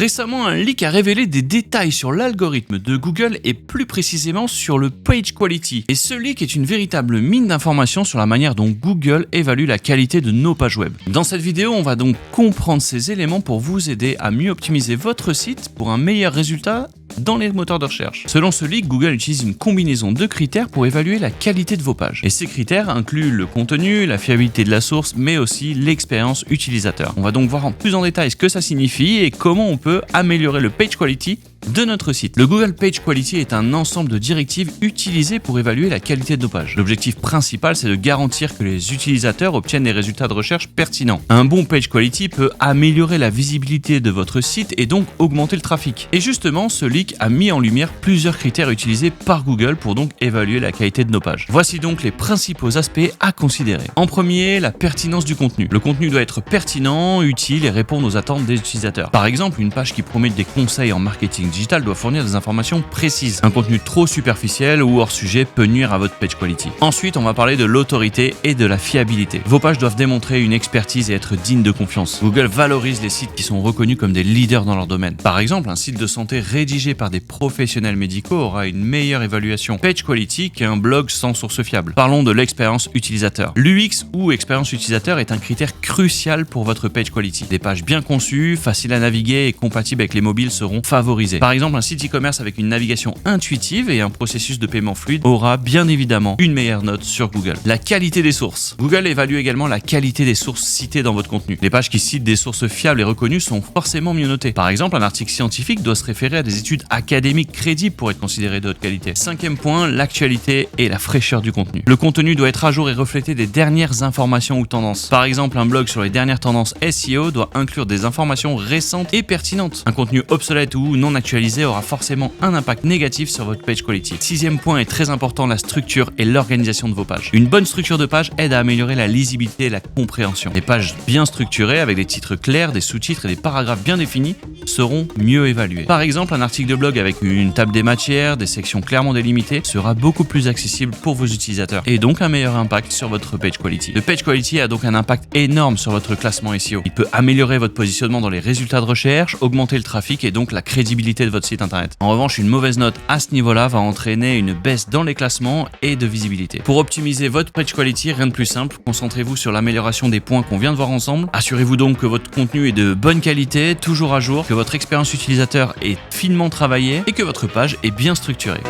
Récemment, un leak a révélé des détails sur l'algorithme de Google et plus précisément sur le page quality. Et ce leak est une véritable mine d'informations sur la manière dont Google évalue la qualité de nos pages web. Dans cette vidéo, on va donc comprendre ces éléments pour vous aider à mieux optimiser votre site pour un meilleur résultat dans les moteurs de recherche. Selon ce leak, Google utilise une combinaison de critères pour évaluer la qualité de vos pages. Et ces critères incluent le contenu, la fiabilité de la source, mais aussi l'expérience utilisateur. On va donc voir en plus en détail ce que ça signifie et comment on peut améliorer le page quality de notre site. Le Google Page Quality est un ensemble de directives utilisées pour évaluer la qualité de nos pages. L'objectif principal, c'est de garantir que les utilisateurs obtiennent des résultats de recherche pertinents. Un bon Page Quality peut améliorer la visibilité de votre site et donc augmenter le trafic. Et justement, ce leak a mis en lumière plusieurs critères utilisés par Google pour donc évaluer la qualité de nos pages. Voici donc les principaux aspects à considérer. En premier, la pertinence du contenu. Le contenu doit être pertinent, utile et répondre aux attentes des utilisateurs. Par exemple, une page qui promet des conseils en marketing digital doit fournir des informations précises. Un contenu trop superficiel ou hors sujet peut nuire à votre page quality. Ensuite, on va parler de l'autorité et de la fiabilité. Vos pages doivent démontrer une expertise et être dignes de confiance. Google valorise les sites qui sont reconnus comme des leaders dans leur domaine. Par exemple, un site de santé rédigé par des professionnels médicaux aura une meilleure évaluation page quality qu'un blog sans source fiable. Parlons de l'expérience utilisateur. L'UX ou expérience utilisateur est un critère crucial pour votre page quality. Des pages bien conçues, faciles à naviguer et compatibles avec les mobiles seront favorisées. Par exemple, un site e-commerce avec une navigation intuitive et un processus de paiement fluide aura bien évidemment une meilleure note sur Google. La qualité des sources. Google évalue également la qualité des sources citées dans votre contenu. Les pages qui citent des sources fiables et reconnues sont forcément mieux notées. Par exemple, un article scientifique doit se référer à des études académiques crédibles pour être considéré de haute qualité. Cinquième point, l'actualité et la fraîcheur du contenu. Le contenu doit être à jour et refléter des dernières informations ou tendances. Par exemple, un blog sur les dernières tendances SEO doit inclure des informations récentes et pertinentes. Un contenu obsolète ou non actualisé aura forcément un impact négatif sur votre page quality. Sixième point est très important, la structure et l'organisation de vos pages. Une bonne structure de page aide à améliorer la lisibilité et la compréhension. Des pages bien structurées avec des titres clairs, des sous-titres et des paragraphes bien définis seront mieux évalués. Par exemple, un article de blog avec une table des matières, des sections clairement délimitées sera beaucoup plus accessible pour vos utilisateurs et donc un meilleur impact sur votre page quality. Le page quality a donc un impact énorme sur votre classement SEO. Il peut améliorer votre positionnement dans les résultats de recherche, augmenter le trafic et donc la crédibilité de votre site internet. En revanche, une mauvaise note à ce niveau-là va entraîner une baisse dans les classements et de visibilité. Pour optimiser votre page quality, rien de plus simple, concentrez-vous sur l'amélioration des points qu'on vient de voir ensemble. Assurez-vous donc que votre contenu est de bonne qualité, toujours à jour, que votre expérience utilisateur est finement travaillée et que votre page est bien structurée.